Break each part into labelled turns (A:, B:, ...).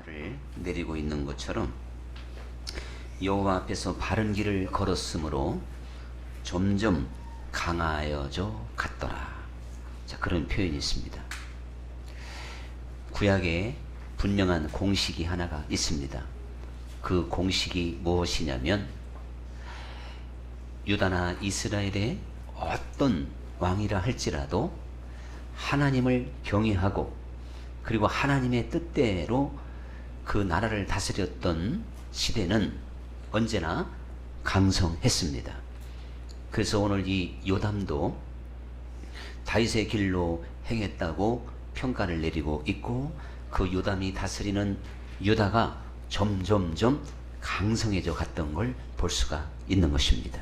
A: 평가를 내리고 있는 것처럼 여호와 앞에서 바른 길을 걸었으므로 점점 강하여져 갔더라. 자, 그런 표현이 있습니다. 구약에 분명한 공식이 하나가 있습니다. 그 공식이 무엇이냐면 유다나 이스라엘의 어떤 왕이라 할지라도 하나님을 경외하고 그리고 하나님의 뜻대로 그 나라를 다스렸던 시대는 언제나 강성했습니다. 그래서 오늘 이 요담도 다윗의 길로 행했다고 평가를 내리고 있고, 그 요담이 다스리는 유다가 점점점 강성해져 갔던 걸 볼 수가 있는 것입니다.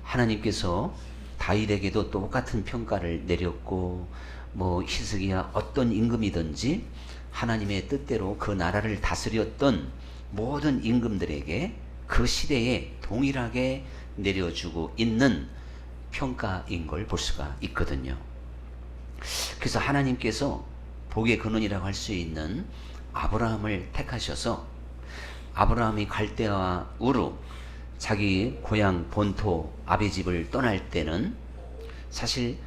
A: 하나님께서 다윗에게도 똑같은 평가를 내렸고, 히스기야 어떤 임금이든지 하나님의 뜻대로 그 나라를 다스렸던 모든 임금들에게 그 시대에 동일하게 내려주고 있는 평가인 걸 볼 수가 있거든요. 그래서 하나님께서 복의 근원이라고 할 수 있는 아브라함을 택하셔서 아브라함이 갈대아 우르 자기 고향 본토 아비 집을 떠날 때는 사실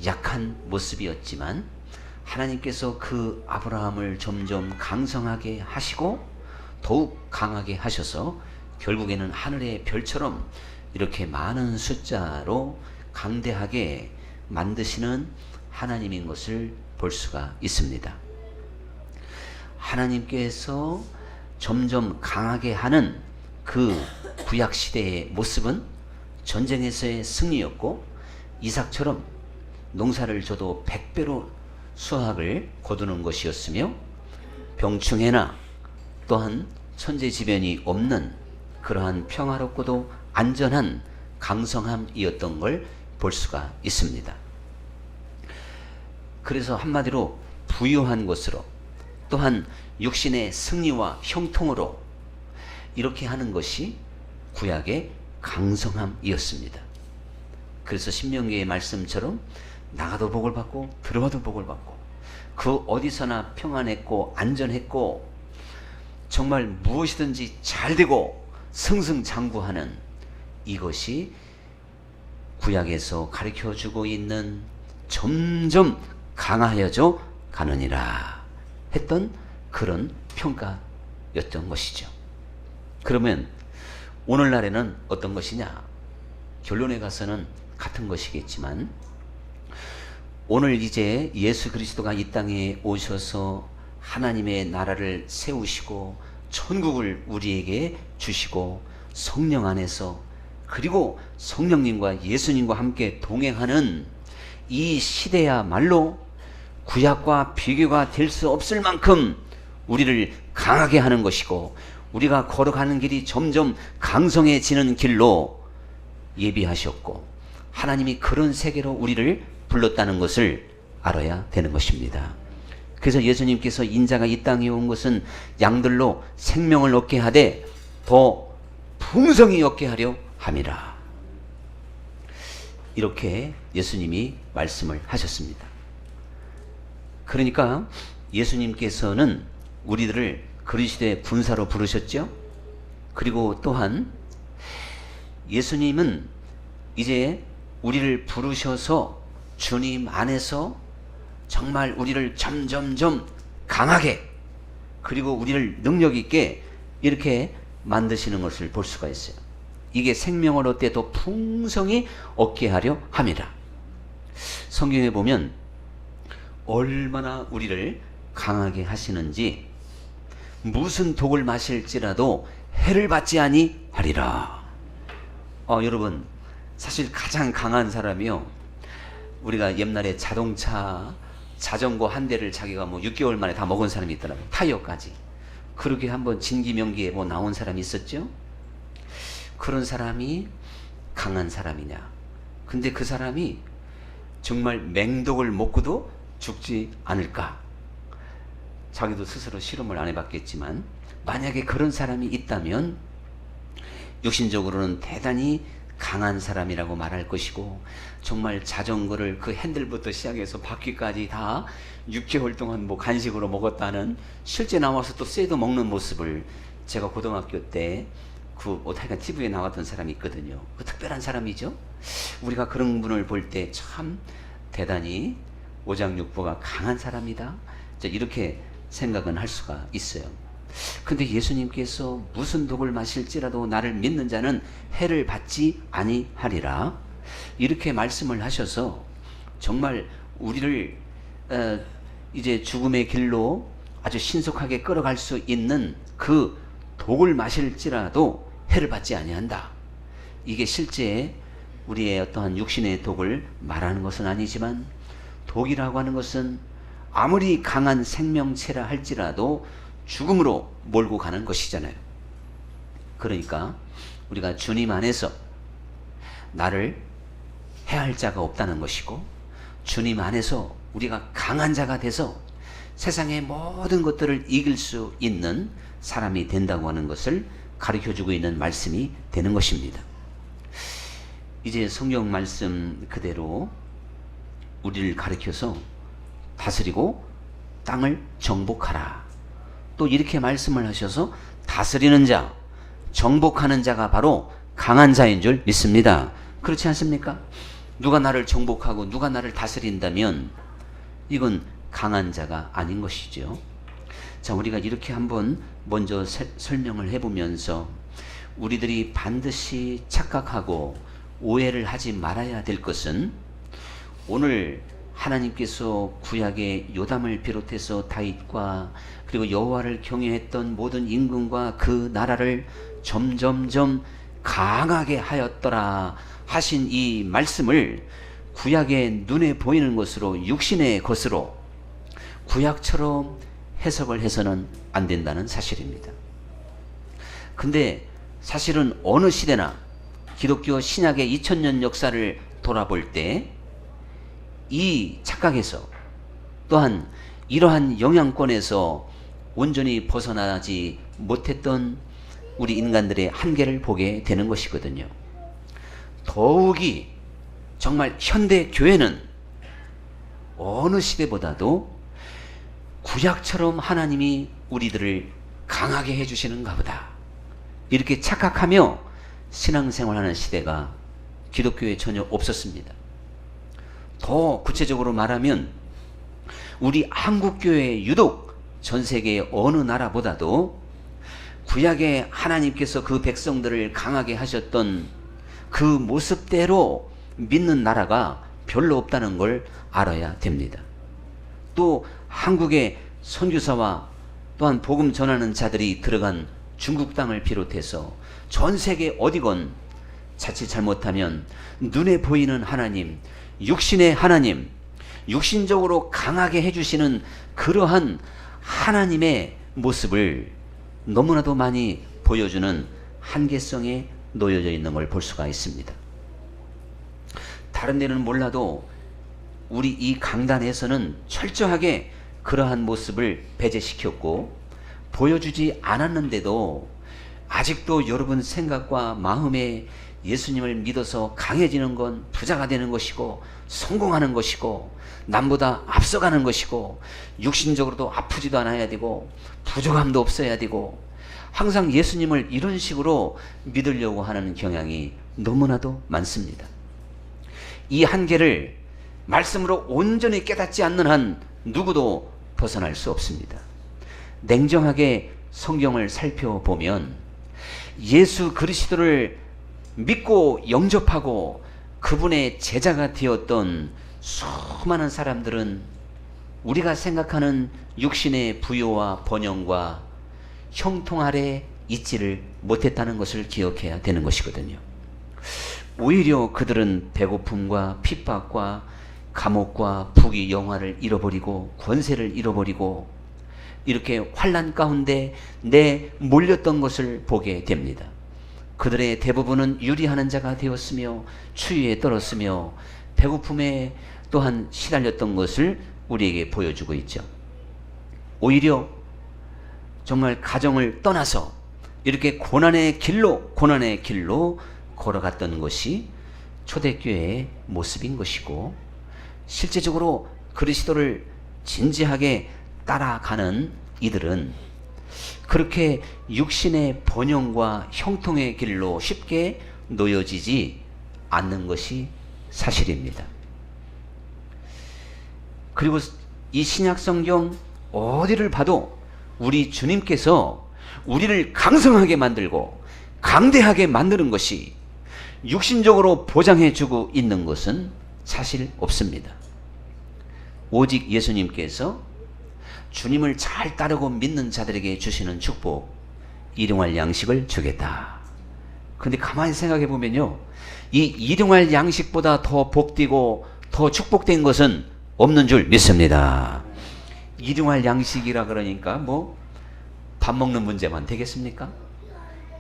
A: 약한 모습이었지만 하나님께서 그 아브라함을 점점 강성하게 하시고 더욱 강하게 하셔서 결국에는 하늘의 별처럼 이렇게 많은 숫자로 강대하게 만드시는 하나님인 것을 볼 수가 있습니다. 하나님께서 점점 강하게 하는 그 구약시대의 모습은 전쟁에서의 승리였고, 이삭처럼 농사를 줘도 100배로 수확을 거두는 것이었으며, 병충해나 또한 천재지변이 없는 그러한 평화롭고도 안전한 강성함이었던 걸 볼 수가 있습니다. 그래서 한마디로 부유한 것으로, 또한 육신의 승리와 형통으로 이렇게 하는 것이 구약의 강성함이었습니다. 그래서 신명기의 말씀처럼 나가도 복을 받고 들어와도 복을 받고 그 어디서나 평안했고 안전했고 정말 무엇이든지 잘되고 승승장구하는, 이것이 구약에서 가르쳐주고 있는 점점 강하여져 가느니라 했던 그런 평가였던 것이죠. 그러면 오늘날에는 어떤 것이냐? 결론에 가서는 같은 것이겠지만, 오늘 이제 예수 그리스도가 이 땅에 오셔서 하나님의 나라를 세우시고 천국을 우리에게 주시고 성령 안에서, 그리고 성령님과 예수님과 함께 동행하는 이 시대야말로 구약과 비교가 될 수 없을 만큼 우리를 강하게 하는 것이고, 우리가 걸어가는 길이 점점 강성해지는 길로 예비하셨고, 하나님이 그런 세계로 우리를 불렀다는 것을 알아야 되는 것입니다. 그래서 예수님께서 인자가 이 땅에 온 것은 양들로 생명을 얻게 하되 더 풍성히 얻게 하려 함이라. 이렇게 예수님이 말씀을 하셨습니다. 그러니까 예수님께서는 우리들을 그리스도의 군사로 부르셨죠. 그리고 또한 예수님은 이제 우리를 부르셔서 주님 안에서 정말 우리를 점점점 강하게, 그리고 우리를 능력 있게 이렇게 만드시는 것을 볼 수가 있어요. 이게 생명을 얻되 더 풍성히 얻게 하려 함이라. 성경에 보면 얼마나 우리를 강하게 하시는지, 무슨 독을 마실지라도 해를 받지 아니하리라. 여러분, 사실 가장 강한 사람이요, 우리가 옛날에 자전거 한 대를 자기가 6개월 만에 다 먹은 사람이 있더라고요. 타이어까지. 그렇게 한번 진기명기에 나온 사람이 있었죠. 그런 사람이 강한 사람이냐? 근데 그 사람이 정말 맹독을 먹고도 죽지 않을까? 자기도 스스로 실험을 안 해봤겠지만, 만약에 그런 사람이 있다면 육신적으로는 대단히 강한 사람이라고 말할 것이고, 정말 자전거를 그 핸들부터 시작해서 바퀴까지 다 6개월 동안 뭐 간식으로 먹었다는, 실제 나와서 또 쇠도 먹는 모습을 제가 고등학교 때 하여간 TV에 나왔던 사람이 있거든요. 그 특별한 사람이죠. 우리가 그런 분을 볼 때 참 대단히 오장육부가 강한 사람이다, 이렇게 생각은 할 수가 있어요. 근데 예수님께서 무슨 독을 마실지라도 나를 믿는 자는 해를 받지 아니하리라, 이렇게 말씀을 하셔서 정말 우리를 이제 죽음의 길로 아주 신속하게 끌어갈 수 있는 그 독을 마실지라도 해를 받지 아니한다. 이게 실제 우리의 어떠한 육신의 독을 말하는 것은 아니지만, 독이라고 하는 것은 아무리 강한 생명체라 할지라도 죽음으로 몰고 가는 것이잖아요. 그러니까 우리가 주님 안에서 나를 해할 자가 없다는 것이고, 주님 안에서 우리가 강한 자가 돼서 세상의 모든 것들을 이길 수 있는 사람이 된다고 하는 것을 가르쳐주고 있는 말씀이 되는 것입니다. 이제 성경 말씀 그대로 우리를 가르쳐서 다스리고 땅을 정복하라, 또 이렇게 말씀을 하셔서 다스리는 자, 정복하는 자가 바로 강한 자인 줄 믿습니다. 그렇지 않습니까? 누가 나를 정복하고 누가 나를 다스린다면 이건 강한 자가 아닌 것이죠. 자, 우리가 이렇게 한번 먼저 설명을 해보면서 우리들이 반드시 착각하고 오해를 하지 말아야 될 것은, 오늘 하나님께서 구약의 요담을 비롯해서 다윗과 그리고 여호와를 경외했던 모든 임금과 그 나라를 점점점 강하게 하였더라 하신 이 말씀을 구약의 눈에 보이는 것으로, 육신의 것으로 구약처럼 해석을 해서는 안 된다는 사실입니다. 근데 사실은 어느 시대나 기독교 신약의 2000년 역사를 돌아볼 때 이 착각에서, 또한 이러한 영향권에서 온전히 벗어나지 못했던 우리 인간들의 한계를 보게 되는 것이거든요. 더욱이 정말 현대 교회는 어느 시대보다도 구약처럼 하나님이 우리들을 강하게 해주시는가 보다, 이렇게 착각하며 신앙생활하는 시대가 기독교에 전혀 없었습니다. 더 구체적으로 말하면 우리 한국교회 유독 전 세계의 어느 나라보다도 구약의 하나님께서 그 백성들을 강하게 하셨던 그 모습대로 믿는 나라가 별로 없다는 걸 알아야 됩니다. 또 한국의 선교사와 또한 복음 전하는 자들이 들어간 중국 땅을 비롯해서 전 세계 어디건 자칫 잘못하면 눈에 보이는 하나님, 육신의 하나님, 육신적으로 강하게 해주시는 그러한 하나님의 모습을 너무나도 많이 보여주는 한계성에 놓여져 있는 걸 볼 수가 있습니다. 다른 데는 몰라도 우리 이 강단에서는 철저하게 그러한 모습을 배제시켰고 보여주지 않았는데도, 아직도 여러분 생각과 마음에 예수님을 믿어서 강해지는 건 부자가 되는 것이고 성공하는 것이고 남보다 앞서가는 것이고 육신적으로도 아프지도 않아야 되고 부족함도 없어야 되고, 항상 예수님을 이런 식으로 믿으려고 하는 경향이 너무나도 많습니다. 이 한계를 말씀으로 온전히 깨닫지 않는 한 누구도 벗어날 수 없습니다. 냉정하게 성경을 살펴보면 예수 그리스도를 믿고 영접하고 그분의 제자가 되었던 수많은 사람들은 우리가 생각하는 육신의 부요와 번영과 형통 아래 있지를 못했다는 것을 기억해야 되는 것이거든요. 오히려 그들은 배고픔과 핍박과 감옥과 부귀 영화를 잃어버리고 권세를 잃어버리고 이렇게 환난 가운데 몰렸던 것을 보게 됩니다. 그들의 대부분은 유리하는 자가 되었으며 추위에 떨었으며 배고픔에 또한 시달렸던 것을 우리에게 보여주고 있죠. 오히려 정말 가정을 떠나서 이렇게 고난의 길로 걸어갔던 것이 초대교회의 모습인 것이고, 실제적으로 그리스도를 진지하게 따라가는 이들은 그렇게 육신의 번영과 형통의 길로 쉽게 놓여지지 않는 것이 사실입니다. 그리고 이 신약성경 어디를 봐도 우리 주님께서 우리를 강성하게 만들고 강대하게 만드는 것이 육신적으로 보장해주고 있는 것은 사실 없습니다. 오직 예수님께서 주님을 잘 따르고 믿는 자들에게 주시는 축복, 일용할 양식을 주겠다. 근데 가만히 생각해 보면요, 이 일용할 양식보다 더 복되고 더 축복된 것은 없는 줄 믿습니다. 일용할 양식이라 그러니까 뭐 밥 먹는 문제만 되겠습니까?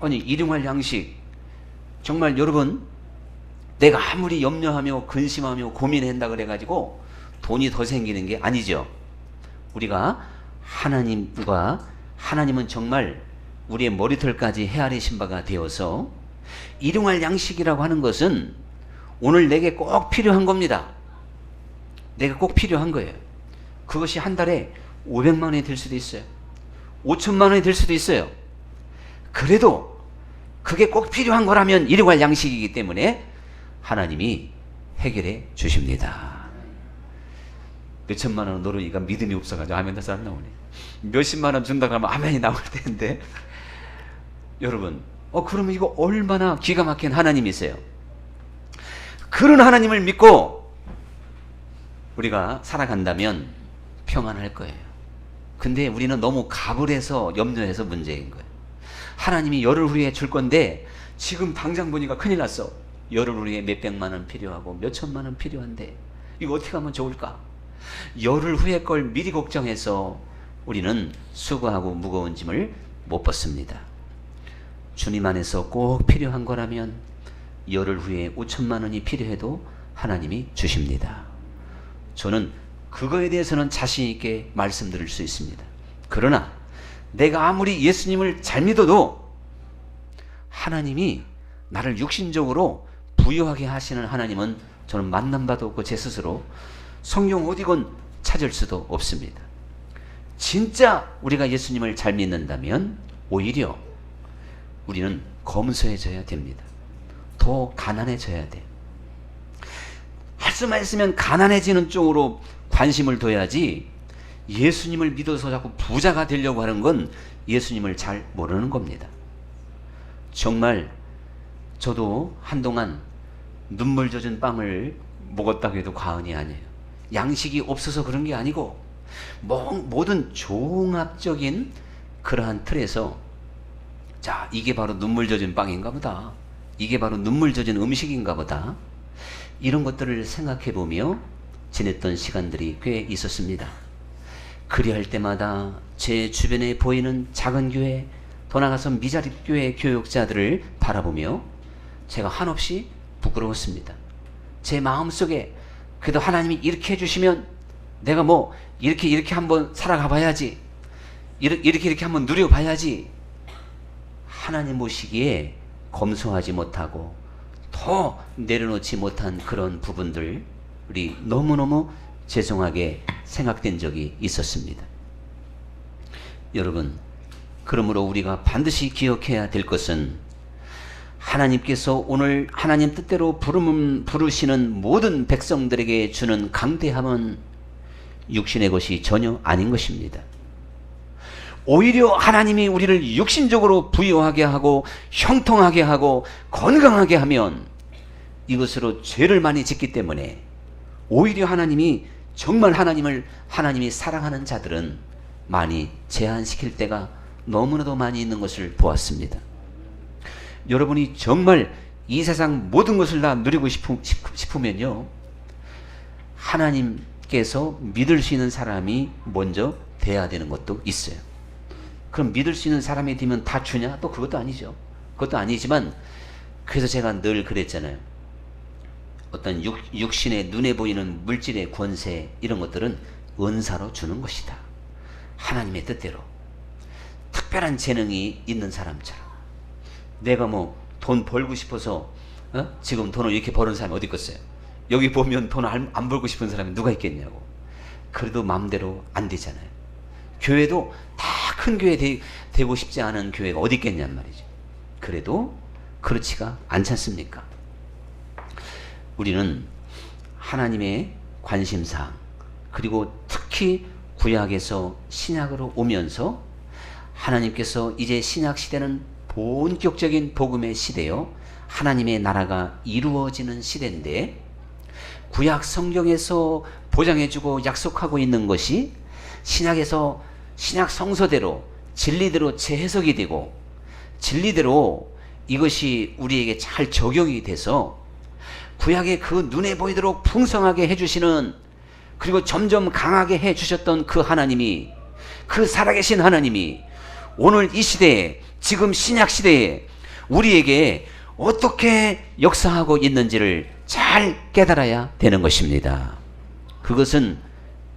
A: 아니, 일용할 양식, 정말 여러분, 내가 아무리 염려하며 근심하며 고민한다 그래가지고 돈이 더 생기는 게 아니죠. 우리가 하나님은 정말 우리의 머리털까지 헤아리신 바가 되어서 일용할 양식이라고 하는 것은 오늘 내게 꼭 필요한 겁니다. 내가 꼭 필요한 거예요. 그것이 한 달에 500만 원이 될 수도 있어요. 5천만 원이 될 수도 있어요. 그래도 그게 꼭 필요한 거라면 일용할 양식이기 때문에 하나님이 해결해 주십니다. 몇천만 원 노르니까 믿음이 없어가지고 아멘 다잘 안 나오네. 몇십만 원 준다고 하면 아멘이 나올 텐데, 여러분, 그러면 이거 얼마나 기가 막힌 하나님이세요. 그런 하나님을 믿고 우리가 살아간다면 평안할 거예요. 근데 우리는 너무 가불해서 염려해서 문제인 거예요. 하나님이 열흘 후에 줄 건데 지금 당장 보니까 큰일 났어. 열흘 후에 몇백만 원 필요하고 몇천만 원 필요한데 이거 어떻게 하면 좋을까? 열흘 후에 걸 미리 걱정해서 우리는 수고하고 무거운 짐을 못 벗습니다. 주님 안에서 꼭 필요한 거라면 열흘 후에 5천만 원이 필요해도 하나님이 주십니다. 저는 그거에 대해서는 자신 있게 말씀드릴 수 있습니다. 그러나 내가 아무리 예수님을 잘 믿어도 하나님이 나를 육신적으로 부유하게 하시는 하나님은 저는 만난 바도 없고 제 스스로 성경 어디건 찾을 수도 없습니다. 진짜 우리가 예수님을 잘 믿는다면 오히려 우리는 검소해져야 됩니다. 더 가난해져야 돼요. 할 수만 있으면 가난해지는 쪽으로 관심을 둬야지, 예수님을 믿어서 자꾸 부자가 되려고 하는 건 예수님을 잘 모르는 겁니다. 정말 저도 한동안 눈물 젖은 빵을 먹었다고 해도 과언이 아니에요. 양식이 없어서 그런 게 아니고 모든 종합적인 그러한 틀에서, 자, 이게 바로 눈물 젖은 빵인가 보다, 이게 바로 눈물 젖은 음식인가 보다, 이런 것들을 생각해 보며 지냈던 시간들이 꽤 있었습니다. 그리할 때마다 제 주변에 보이는 작은 교회, 더 나아가서 미자립 교회 교육자들을 바라보며 제가 한없이 부끄러웠습니다. 제 마음속에 그래도 하나님이 이렇게 해주시면 내가 뭐 이렇게 한번 살아가 봐야지, 이렇게 한번 누려봐야지, 하나님 보시기에 검소하지 못하고 더 내려놓지 못한 그런 부분들이 너무너무 죄송하게 생각된 적이 있었습니다. 여러분, 그러므로 우리가 반드시 기억해야 될 것은 하나님께서 오늘 하나님 뜻대로 부르시는 모든 백성들에게 주는 강대함은 육신의 것이 전혀 아닌 것입니다. 오히려 하나님이 우리를 육신적으로 부유하게 하고 형통하게 하고 건강하게 하면 이것으로 죄를 많이 짓기 때문에 오히려 하나님이 정말 하나님이 사랑하는 자들은 많이 제한시킬 때가 너무나도 많이 있는 것을 보았습니다. 여러분이 정말 이 세상 모든 것을 다 누리고 싶으면요, 하나님께서 믿을 수 있는 사람이 먼저 돼야 되는 것도 있어요. 그럼 믿을 수 있는 사람이 되면 다 주냐? 또 그것도 아니죠. 그것도 아니지만, 그래서 제가 늘 그랬잖아요. 어떤 육신의 눈에 보이는 물질의 권세, 이런 것들은 은사로 주는 것이다. 하나님의 뜻대로. 특별한 재능이 있는 사람처럼. 내가 뭐 돈 벌고 싶어서 지금 돈을 이렇게 버는 사람이 어디 있겠어요? 여기 보면 돈 안 벌고 싶은 사람이 누가 있겠냐고. 그래도 마음대로 안 되잖아요. 교회도 다 큰 교회 되고 싶지 않은 교회가 어디 있겠냔 말이죠. 그래도 그렇지가 않지 않습니까? 우리는 하나님의 관심사항, 그리고 특히 구약에서 신약으로 오면서 하나님께서 이제 신약 시대는 본격적인 복음의 시대요, 하나님의 나라가 이루어지는 시대인데, 구약 성경에서 보장해주고 약속하고 있는 것이 신약에서 신약 성서대로 진리대로 재해석이 되고 진리대로 이것이 우리에게 잘 적용이 돼서 구약의 그 눈에 보이도록 풍성하게 해주시는, 그리고 점점 강하게 해주셨던 그 하나님이, 그 살아계신 하나님이 오늘 이 시대에, 지금 신약 시대에 우리에게 어떻게 역사하고 있는지를 잘 깨달아야 되는 것입니다. 그것은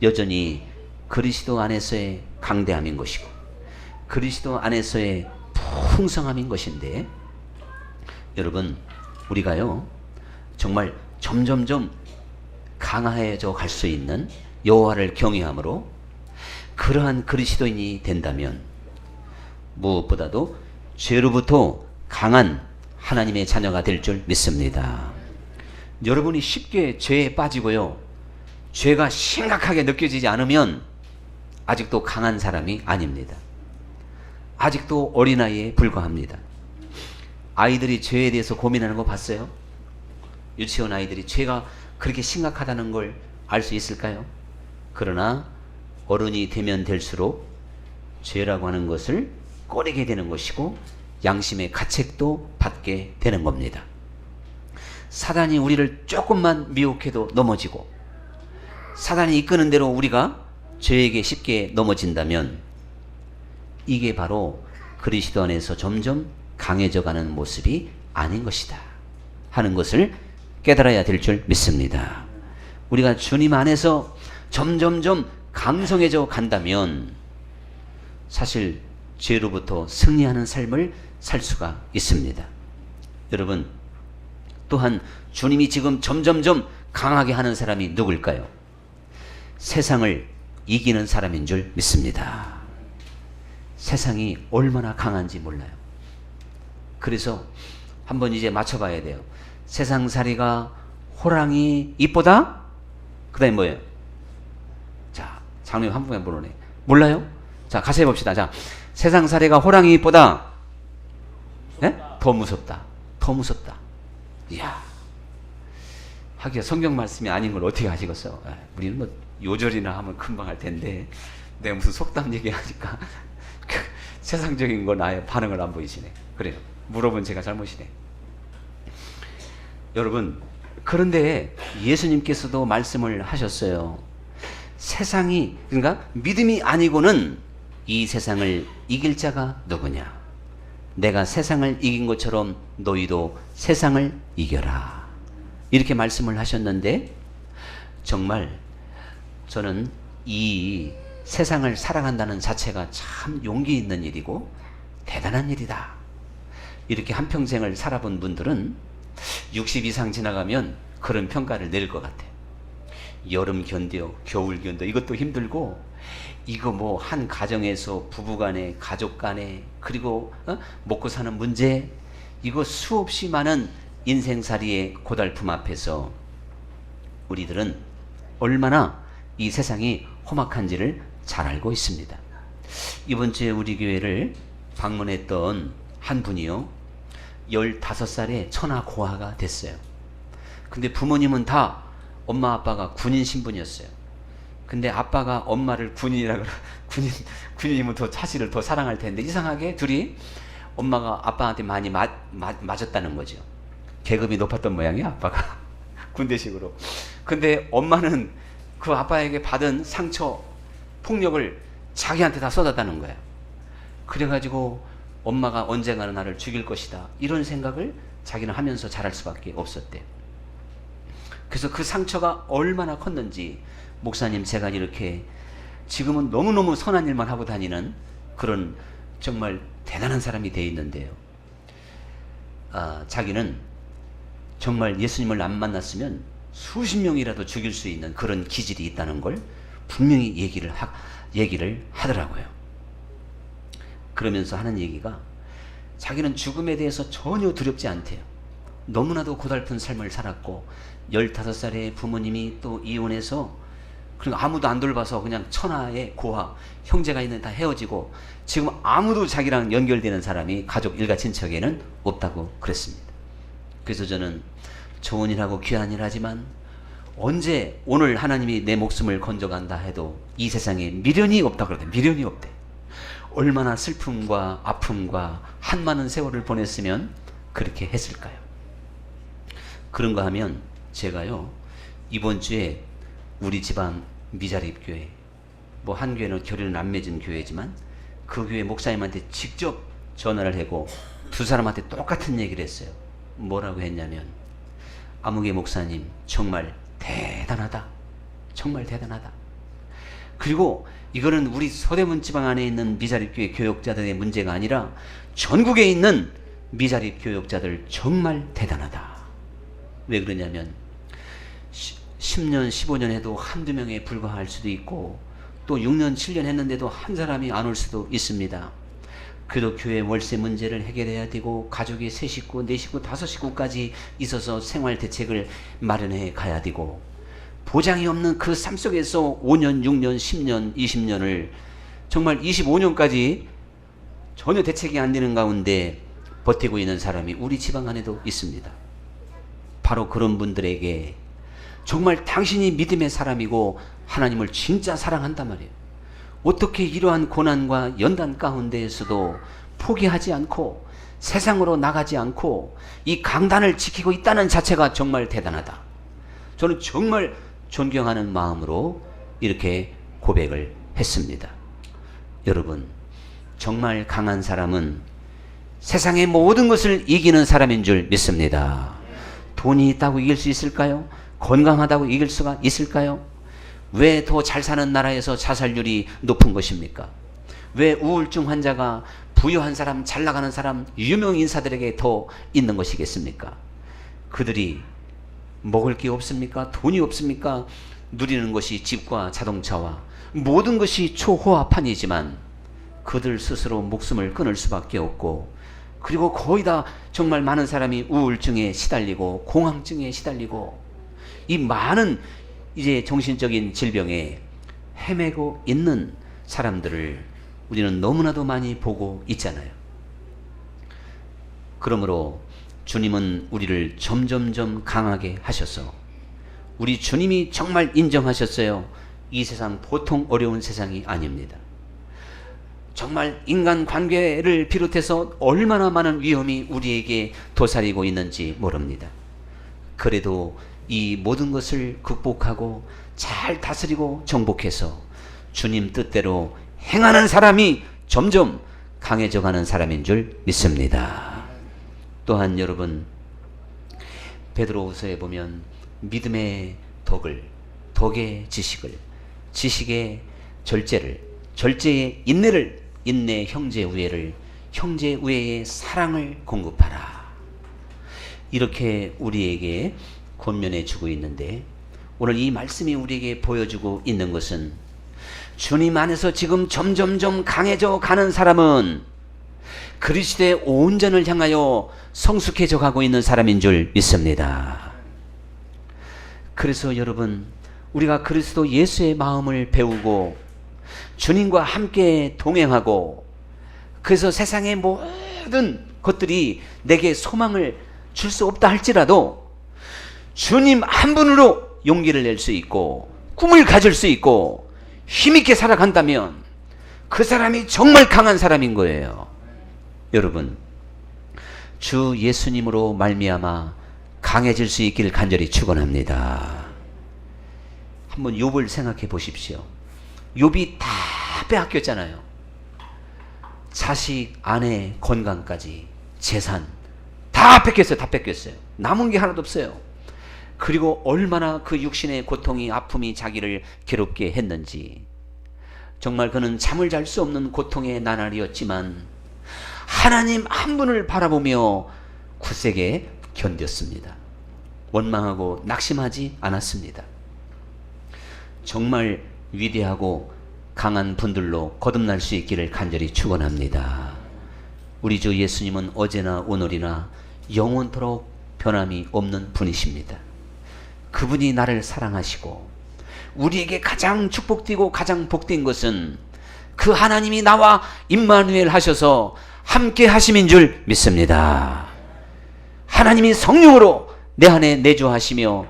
A: 여전히 그리스도 안에서의 강대함인 것이고 그리스도 안에서의 풍성함인 것인데, 여러분, 우리가요 정말 점점점 강화해져 갈 수 있는 여호와를 경외함으로 그러한 그리스도인이 된다면 무엇보다도 죄로부터 강한 하나님의 자녀가 될 줄 믿습니다. 여러분이 쉽게 죄에 빠지고요, 죄가 심각하게 느껴지지 않으면 아직도 강한 사람이 아닙니다. 아직도 어린아이에 불과합니다. 아이들이 죄에 대해서 고민하는 거 봤어요? 유치원 아이들이 죄가 그렇게 심각하다는 걸 알 수 있을까요? 그러나 어른이 되면 될수록 죄라고 하는 것을 꺼내게 되는 것이고 양심의 가책도 받게 되는 겁니다. 사단이 우리를 조금만 미혹해도 넘어지고 사단이 이끄는 대로 우리가 죄에게 쉽게 넘어진다면 이게 바로 그리스도 안에서 점점 강해져가는 모습이 아닌 것이다 하는 것을 깨달아야 될 줄 믿습니다. 우리가 주님 안에서 점점점 강성해져 간다면 사실 죄로부터 승리하는 삶을 살 수가 있습니다. 여러분, 또한 주님이 지금 점점점 강하게 하는 사람이 누굴까요? 세상을 이기는 사람인 줄 믿습니다. 세상이 얼마나 강한지 몰라요. 그래서 한번 이제 맞춰봐야 돼요. 세상살이가 호랑이 이쁘다? 그 다음에 뭐예요? 자, 장로님 한 분에 물어네. 몰라요? 자, 같이 해봅시다. 자, 세상살이가 호랑이 이쁘다? 네? 더 무섭다. 더 무섭다. 이야. 하기야 성경 말씀이 아닌 걸 어떻게 하시겠어? 우리는 뭐 요절이나 하면 금방 할 텐데 내가 무슨 속담 얘기하니까 세상적인 건 아예 반응을 안 보이시네. 그래요. 물어본 제가 잘못이네. 여러분, 그런데 예수님께서도 말씀을 하셨어요. 세상이, 그러니까 믿음이 아니고는 이 세상을 이길 자가 누구냐? 내가 세상을 이긴 것처럼 너희도 세상을 이겨라. 이렇게 말씀을 하셨는데 정말 저는 이 세상을 사랑한다는 자체가 참 용기 있는 일이고 대단한 일이다. 이렇게 한평생을 살아본 분들은 60 이상 지나가면 그런 평가를 내릴 것 같아요. 여름 견뎌, 겨울 견뎌, 이것도 힘들고 이거 뭐 한 가정에서 부부간에, 가족간에, 그리고 먹고 사는 문제, 이거 수없이 많은 인생살이의 고달픔 앞에서 우리들은 얼마나 이 세상이 험악한지를 잘 알고 있습니다. 이번 주에 우리 교회를 방문했던 한 분이요, 15살에 천하고아가 됐어요. 근데 부모님은 다 엄마 아빠가 군인 신분이었어요. 근데 아빠가 엄마를 군인이라 군인이면 더 사실을 더 사랑할 텐데 이상하게 둘이 엄마가 아빠한테 많이 맞았다는 거죠. 계급이 높았던 모양이야, 아빠가. 군대식으로. 근데 엄마는 그 아빠에게 받은 상처, 폭력을 자기한테 다 쏟았다는 거야. 그래가지고 엄마가 언젠가는 나를 죽일 것이다, 이런 생각을 자기는 하면서 자랄 수밖에 없었대. 그래서 그 상처가 얼마나 컸는지, 목사님 제가 이렇게 지금은 너무너무 선한 일만 하고 다니는 그런 정말 대단한 사람이 되어 있는데요. 자기는 정말 예수님을 안 만났으면 수십 명이라도 죽일 수 있는 그런 기질이 있다는 걸 분명히 얘기를 하더라고요. 그러면서 하는 얘기가 자기는 죽음에 대해서 전혀 두렵지 않대요. 너무나도 고달픈 삶을 살았고 15살에 부모님이 또 이혼해서 그리고 아무도 안 돌봐서 그냥 천하의 고아, 형제가 있는 다 헤어지고 지금 아무도 자기랑 연결되는 사람이 가족 일가 친척에는 없다고 그랬습니다. 그래서 저는 좋은 일하고 귀한 일 하지만 언제 오늘 하나님이 내 목숨을 건져간다 해도 이 세상에 미련이 없다 그러대. 미련이 없대. 얼마나 슬픔과 아픔과 한많은 세월을 보냈으면 그렇게 했을까요? 그런가 하면 제가요, 이번 주에 우리 집안 미자립교회, 뭐 한 교회는 결연을 안 맺은 교회지만 그 교회 목사님한테 직접 전화를 하고 두 사람한테 똑같은 얘기를 했어요. 뭐라고 했냐면, 아무개 목사님 정말 대단하다. 정말 대단하다. 그리고 이거는 우리 서대문 지방 안에 있는 미자립교회 교역자들의 문제가 아니라 전국에 있는 미자립 교역자들 정말 대단하다. 왜 그러냐면 10년 15년 해도 한두 명에 불과할 수도 있고 또 6년 7년 했는데도 한 사람이 안 올 수도 있습니다. 그래도 교회 월세 문제를 해결해야 되고 가족이 3식구, 4식구, 5식구까지 있어서 생활 대책을 마련해 가야 되고 보장이 없는 그 삶 속에서 5년, 6년, 10년, 20년을 정말 25년까지 전혀 대책이 안 되는 가운데 버티고 있는 사람이 우리 지방 안에도 있습니다. 바로 그런 분들에게 정말 당신이 믿음의 사람이고 하나님을 진짜 사랑한단 말이에요. 어떻게 이러한 고난과 연단 가운데에서도 포기하지 않고 세상으로 나가지 않고 이 강단을 지키고 있다는 자체가 정말 대단하다. 저는 정말 존경하는 마음으로 이렇게 고백을 했습니다. 여러분, 정말 강한 사람은 세상의 모든 것을 이기는 사람인 줄 믿습니다. 돈이 있다고 이길 수 있을까요? 건강하다고 이길 수가 있을까요? 왜 더 잘 사는 나라에서 자살률이 높은 것입니까? 왜 우울증 환자가 부유한 사람, 잘 나가는 사람, 유명 인사들에게 더 있는 것이겠습니까? 그들이 먹을 게 없습니까? 돈이 없습니까? 누리는 것이 집과 자동차와 모든 것이 초호화판이지만 그들 스스로 목숨을 끊을 수밖에 없고, 그리고 거의 다 정말 많은 사람이 우울증에 시달리고 공황증에 시달리고 이 많은 이제 정신적인 질병에 헤매고 있는 사람들을 우리는 너무나도 많이 보고 있잖아요. 그러므로 주님은 우리를 점점점 강하게 하셔서 우리 주님이 정말 인정하셨어요. 이 세상 보통 어려운 세상이 아닙니다. 정말 인간관계를 비롯해서 얼마나 많은 위험이 우리에게 도사리고 있는지 모릅니다. 그래도 이 모든 것을 극복하고 잘 다스리고 정복해서 주님 뜻대로 행하는 사람이 점점 강해져가는 사람인 줄 믿습니다. 또한 여러분, 베드로후서에 보면 믿음의 덕을, 덕의 지식을, 지식의 절제를, 절제의 인내를, 인내 형제 우애를, 형제 우애의 사랑을 공급하라. 이렇게 우리에게 권면해 주고 있는데, 오늘 이 말씀이 우리에게 보여주고 있는 것은 주님 안에서 지금 점점점 강해져 가는 사람은 그리스도의 온전을 향하여 성숙해져 가고 있는 사람인 줄 믿습니다. 그래서 여러분, 우리가 그리스도 예수의 마음을 배우고 주님과 함께 동행하고, 그래서 세상의 모든 것들이 내게 소망을 줄 수 없다 할지라도 주님 한 분으로 용기를 낼 수 있고 꿈을 가질 수 있고 힘있게 살아간다면 그 사람이 정말 강한 사람인 거예요. 여러분, 주 예수님으로 말미암아 강해질 수 있기를 간절히 축원합니다. 한번 욥을 생각해 보십시오. 욥이 다 빼앗겼잖아요. 자식, 아내, 건강까지, 재산 다 뺏겼어요. 다 뺏겼어요. 남은 게 하나도 없어요. 그리고 얼마나 그 육신의 고통이, 아픔이 자기를 괴롭게 했는지. 정말 그는 잠을 잘 수 없는 고통의 나날이었지만 하나님 한 분을 바라보며 굳세게 견뎠습니다. 원망하고 낙심하지 않았습니다. 정말 위대하고 강한 분들로 거듭날 수 있기를 간절히 축원합니다. 우리 주 예수님은 어제나 오늘이나 영원토록 변함이 없는 분이십니다. 그분이 나를 사랑하시고 우리에게 가장 축복되고 가장 복된 것은 그 하나님이 나와 임마누엘 하셔서 함께 하심인 줄 믿습니다. 하나님이 성령으로 내 안에 내주하시며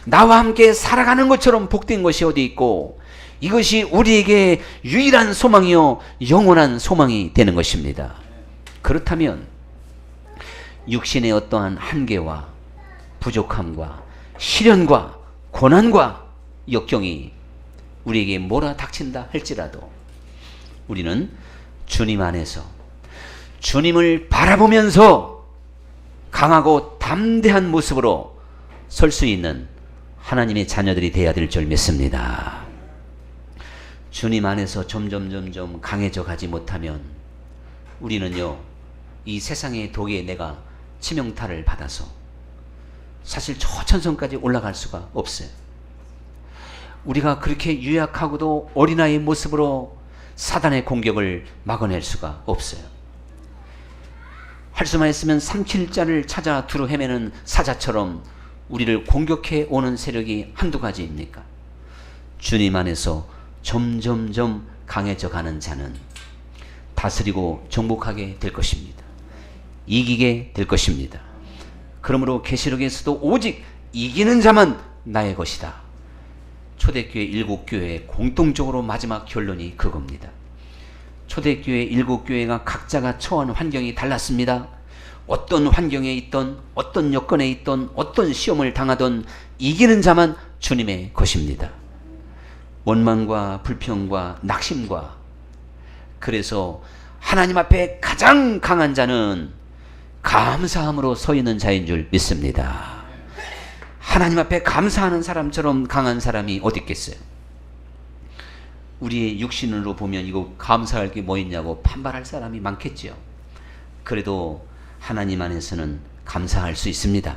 A: 나와 함께 살아가는 것처럼 복된 것이 어디 있고, 이것이 우리에게 유일한 소망이요 영원한 소망이 되는 것입니다. 그렇다면 육신의 어떠한 한계와 부족함과 시련과 고난과 역경이 우리에게 몰아닥친다 할지라도 우리는 주님 안에서 주님을 바라보면서 강하고 담대한 모습으로 설 수 있는 하나님의 자녀들이 되어야 될 줄 믿습니다. 주님 안에서 점점 강해져 가지 못하면 우리는요, 이 세상의 독에 내가 치명타를 받아서 사실 저 천성까지 올라갈 수가 없어요. 우리가 그렇게 유약하고도 어린아이의 모습으로 사단의 공격을 막아낼 수가 없어요. 할 수만 있으면 삼킬자를 찾아 두루 헤매는 사자처럼 우리를 공격해 오는 세력이 한두 가지입니까? 주님 안에서 점점 강해져 가는 자는 다스리고 정복하게 될 것입니다. 이기게 될 것입니다. 그러므로 계시록에서도 오직 이기는 자만 나의 것이다. 초대교회 7교회의 공통적으로 마지막 결론이 그겁니다. 초대교회 7교회가 각자가 처한 환경이 달랐습니다. 어떤 환경에 있던, 어떤 여건에 있던, 어떤 시험을 당하던 이기는 자만 주님의 것입니다. 원망과 불평과 낙심과, 그래서 하나님 앞에 가장 강한 자는 감사함으로 서 있는 자인 줄 믿습니다. 하나님 앞에 감사하는 사람처럼 강한 사람이 어디 있겠어요? 우리의 육신으로 보면 이거 감사할 게 뭐 있냐고 반발할 사람이 많겠지요. 그래도 하나님 안에서는 감사할 수 있습니다.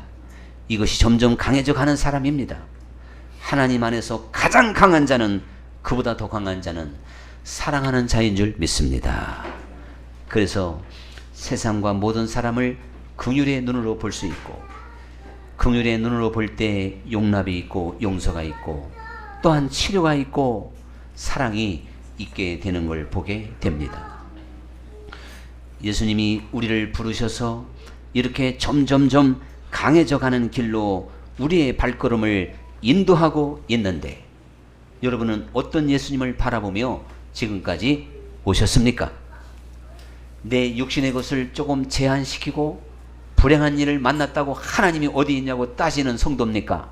A: 이것이 점점 강해져 가는 사람입니다. 하나님 안에서 가장 강한 자는, 그보다 더 강한 자는 사랑하는 자인 줄 믿습니다. 그래서 세상과 모든 사람을 긍휼의 눈으로 볼 수 있고, 긍휼의 눈으로 볼 때 용납이 있고 용서가 있고 또한 치료가 있고 사랑이 있게 되는 걸 보게 됩니다. 예수님이 우리를 부르셔서 이렇게 점점점 강해져 가는 길로 우리의 발걸음을 인도하고 있는데, 여러분은 어떤 예수님을 바라보며 지금까지 오셨습니까? 내 육신의 것을 조금 제한시키고 불행한 일을 만났다고 하나님이 어디 있냐고 따지는 성도입니까?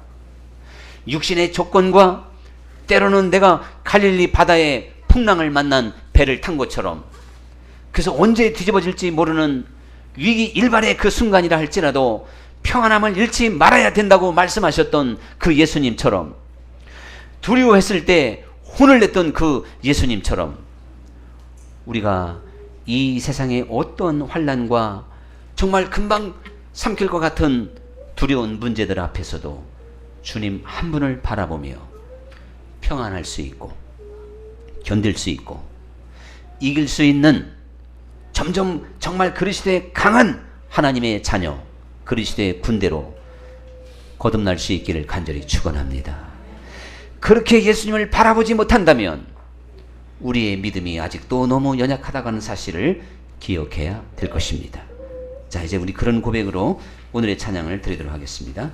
A: 육신의 조건과 때로는 내가 갈릴리 바다에 풍랑을 만난 배를 탄 것처럼, 그래서 언제 뒤집어질지 모르는 위기 일발의 그 순간이라 할지라도 평안함을 잃지 말아야 된다고 말씀하셨던 그 예수님처럼, 두려워했을 때 혼을 냈던 그 예수님처럼, 우리가 이 세상의 어떤 환난과 정말 금방 삼킬 것 같은 두려운 문제들 앞에서도 주님 한 분을 바라보며 평안할 수 있고 견딜 수 있고 이길 수 있는, 점점 정말 그리스도의 강한 하나님의 자녀, 그리스도의 군대로 거듭날 수 있기를 간절히 축원합니다. 그렇게 예수님을 바라보지 못한다면 우리의 믿음이 아직도 너무 연약하다는 사실을 기억해야 될 것입니다. 자, 이제 우리 그런 고백으로 오늘의 찬양을 드리도록 하겠습니다.